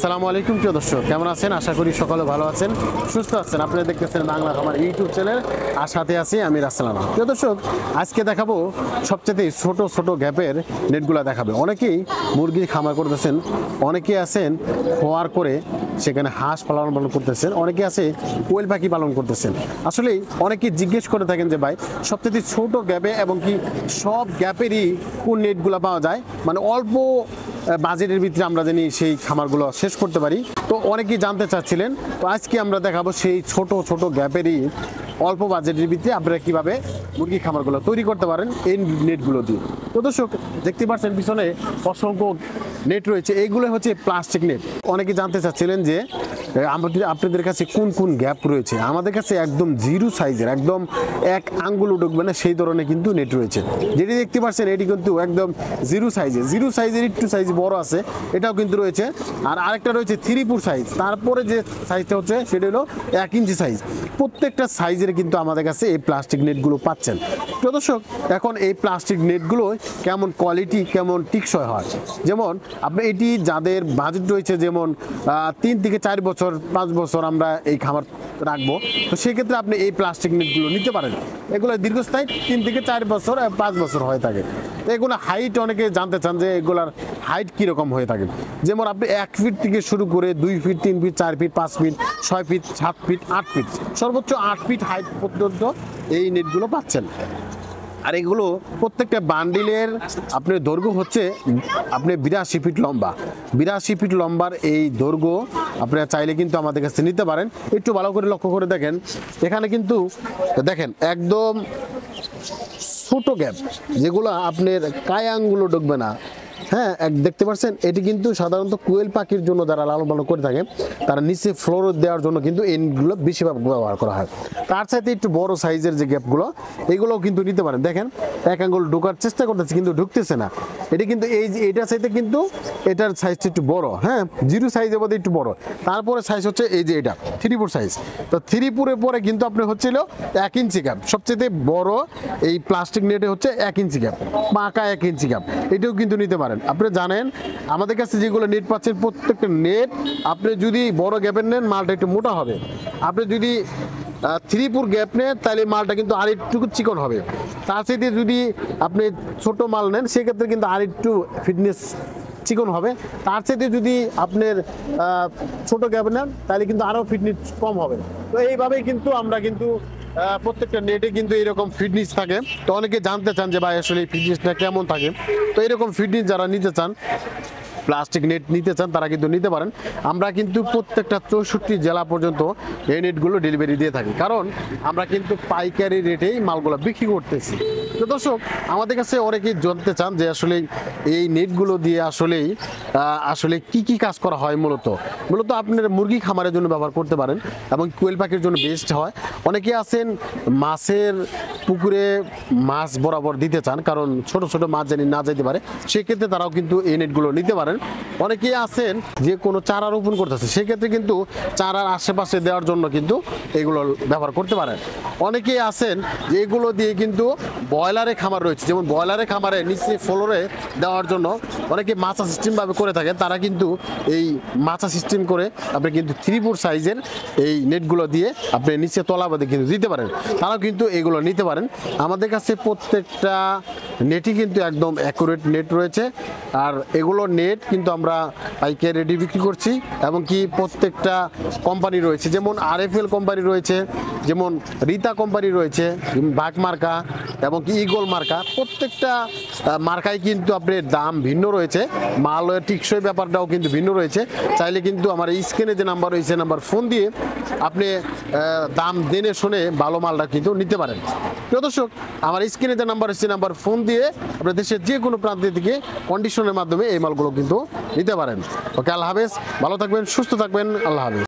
আসসালামু আলাইকুম প্রিয় দর্শক, কেমন আছেন? আশা করি সকলে ভালো আছেন, সুস্থ আছেন। আপনারা দেখতেছেন বাংলা খামার ইউটিউব চ্যানেল, আর সাথে আছি আমি রাসেলানা। প্রিয় দর্শক, আজকে দেখাবো সবচেয়ে ছোট ছোট গ্যাপের নেটগুলো দেখাবে। অনেকেই মুরগির খামার করতেছেন, অনেকে আছেন খোয়ার করে সেখানে হাঁস পালন করতেছেন, অনেকে আছে কোয়েল পাখি পালন করতেছেন। আসলে অনেকে জিজ্ঞেস করে থাকেন যে ভাই সবচেয়ে ছোট গ্যাপে এবং কি সব গ্যাপেরই কোন নেটগুলো পাওয়া যায়, মানে অল্প বাজেটের ভিতরে আমরা জানি সেই খামারগুলো শেষ করতে পারি। তো অনেকেই জানতে চাচ্ছিলেন, তো আজকে আমরা দেখাবো সেই ছোট ছোট গ্যাপেরই অল্প বাজেটের ভিতরে আপনারা কীভাবে মুরগি খামারগুলো তৈরি করতে পারেন এই নেটগুলো দিয়ে। তো দর্শক, দেখতে পাচ্ছেন পিছনে অসংখ্য নেট রয়েছে, এইগুলো হচ্ছে প্লাস্টিক নেট। অনেকে জানতে চাচ্ছিলেন যে আপনাদের কাছে কোন কোন গ্যাপ রয়েছে। আমাদের কাছে একদম জিরো সাইজের, একদম এক আঙ্গুলও ঢুকবে না সেই ধরনের কিন্তু নেট রয়েছে। যেটি দেখতে পাচ্ছেন এটি কিন্তু একদম জিরো সাইজের একটু সাইজ বড় আছে, এটাও কিন্তু রয়েছে। আর আরেকটা রয়েছে 3 সাইজ, তারপরে যে সাইজটা হচ্ছে সেটা হলো 1 ইঞ্চি সাইজ। প্রত্যেকটা সাইজের কিন্তু আমাদের কাছে এই প্লাস্টিক নেটগুলো পাচ্ছেন। তো দর্শক, এখন এই প্লাস্টিক নেটগুলো কেমন কোয়ালিটি, কেমন টিকসই হয়, যেমন আপনি এটি যাদের বাজেট রয়েছে, যেমন 3 থেকে 4 বছর 5 বছর আমরা এই খামার রাখবো, তো সেক্ষেত্রে আপনি এই প্লাস্টিক নেটগুলো নিতে পারেন। এগুলো দীর্ঘস্থায়ী 3 থেকে 4 বছর 5 বছর হয়ে থাকে। তো এগুলো হাইট অনেকে জানতে চান যে এগুলার হাইট কীরকম হয়ে থাকে। যেমন আপনি 1 ফিট থেকে শুরু করে 2 feet, 3 feet, 4 feet, 5 feet, 6 feet, 7 feet, 8 feet, সর্বোচ্চ 8 ফিট হাইট পর্যন্ত এই নেটগুলো পাচ্ছেন। আর এগুলো প্রত্যেকটা বান্ডিলের আপনার দৈর্ঘ্য হচ্ছে আপনি 82 ফিট লম্বা। 82 ফিট লম্বার এই দৈর্ঘ্য আপনারা চাইলে কিন্তু আমাদের কাছে নিতে পারেন। একটু ভালো করে লক্ষ্য করে দেখেন, এখানে কিন্তু দেখেন একদম ছোট গ্যাপ, যেগুলো আপনার কায় আঙ্গুলো ঢুকবে না। হ্যাঁ, দেখতে পাচ্ছেন এটি কিন্তু সাধারণত কোয়েল পাখির জন্য যারা লালন পালন করে থাকে তারা নিচে ফ্লোর দেওয়ার জন্য কিন্তু এইগুলো বেশিরভাগ ব্যবহার করা হয়। তার সাথে একটু বড় সাইজের যে গ্যাপগুলো, এগুলোও কিন্তু নিতে পারেন। দেখেন 1 আঙ্গুল ঢোকার চেষ্টা করতেছে কিন্তু ঢুকতেছে না। এটি কিন্তু এইটার সাইজে কিন্তু এটার সাইজটা একটু বড়, হ্যাঁ, 0 সাইজের মধ্যে একটু বড়। তারপরে সাইজ হচ্ছে এই যে এটা 3 সাইজ। তো 3 পরে কিন্তু আপনি হচ্ছিল 1 ইঞ্চি গ্যাপ। সবচেয়ে বড় এই প্লাস্টিক নেটে হচ্ছে 1 ইঞ্চি গ্যাপ, পাকা 1 ইঞ্চি গ্যাপ, এটাও কিন্তু নিতে পারেন। আপনি জানেন আমাদের কাছে যেগুলো নেট পাচ্ছেন, প্রত্যেকটা নেট আপনি যদি বড় গ্যাপের নেন মালটা একটু মোটা হবে। আপনি যদি 3 গ্যাপ নেন তাহলে মালটা কিন্তু আর একটু চিকন হবে। তার সাথে যদি আপনি ছোট মাল নেন সেক্ষেত্রে কিন্তু আর একটু ফিটনেস চিকন হবে। তার সাথে যদি আপনার ছোট গ্যাপ নেন তাহলে কিন্তু আরও ফিটনেস কম হবে। তো এইভাবেই কিন্তু আমরা কিন্তু প্রত্যেকটা নেটে কিন্তু এরকম ফিটনেস থাকে। তো অনেকে জানতে চান যে ভাই আসলে এই ফিটনেসটা কেমন থাকে। তো এরকম ফিটনেস যারা নিতে চান, প্লাস্টিক নেট নিতে চান, তারা কিন্তু নিতে পারেন। আমরা কিন্তু প্রত্যেকটা 64 জেলা পর্যন্ত এই নেটগুলো ডেলিভারি দিয়ে থাকি, কারণ আমরা কিন্তু পাইকারি রেটেই মালগুলো বিক্রি করতেছি। তো দর্শক, আমাদের কাছে অনেকেই জানতে চান যে আসলে এই নেটগুলো দিয়ে আসলে কি কাজ করা হয়। মূলত আপনার মুরগি খামারের জন্য ব্যবহার করতে পারেন এবং কোয়েল পাখির জন্য বেস্ট হয়। অনেকে আছেন মাছের পুকুরে মাছ বরাবর দিতে চান, কারণ ছোট ছোট মাছ জানি না যেতে পারে, সেক্ষেত্রে তারাও কিন্তু এই নেটগুলো নিতে পারেন। অনেকেই আছেন যে কোনো চারা রোপণ করতেছে, সেক্ষেত্রে কিন্তু চারার আশেপাশে দেওয়ার জন্য কিন্তু এগুলো ব্যবহার করতে পারেন। অনেকেই আছেন যে এগুলো দিয়ে কিন্তু ব্রয়লারের খামার রয়েছে, যেমন ব্রয়লারের খামারে নিচে ফ্লোরে দেওয়ার জন্য অনেকে মাছা সিস্টেমভাবে করে থাকেন, তারা কিন্তু এই মাছা সিস্টেম করে আপনি কিন্তু 3 সাইজের এই নেটগুলো দিয়ে আপনি নিচে তলাবাদে কিন্তু দিতে পারেন, তারাও কিন্তু এগুলো নিতে পারেন। আমাদের কাছে প্রত্যেকটা নেটই কিন্তু একদম অ্যাকুরেট নেট রয়েছে। আর এগুলো নেট কিন্তু আমরা পাইকারি রেটে বিক্রি করছি, এবং কি প্রত্যেকটা কোম্পানি রয়েছে, যেমন RFL কোম্পানি রয়েছে, যেমন রিতা কোম্পানি রয়েছে, বাঘ মার্কা এবং কি ইগল মার্কা। প্রত্যেকটা মার্কায় কিন্তু আপনার দাম ভিন্ন রয়েছে, মালের টিকসই ব্যাপারটাও কিন্তু ভিন্ন রয়েছে। চাইলে কিন্তু আমার স্ক্রিনে যে নাম্বার রয়েছে, নাম্বার ফোন দিয়ে আপনি দাম জেনে শুনে ভালো মালটা কিন্তু নিতে পারেন। প্রিয় দর্শক, আমার স্ক্রিনে যে নাম্বার রয়েছে, নাম্বার ফোন দিয়ে আপনার দেশের যে কোনো প্রান্ত থেকে কন্ডিশনের মাধ্যমে এই মালগুলো কিন্তু নিতে পারেন। ওকে, আল্লাহ হাফেজ, ভালো থাকবেন, সুস্থ থাকবেন, আল্লাহ হাফেজ।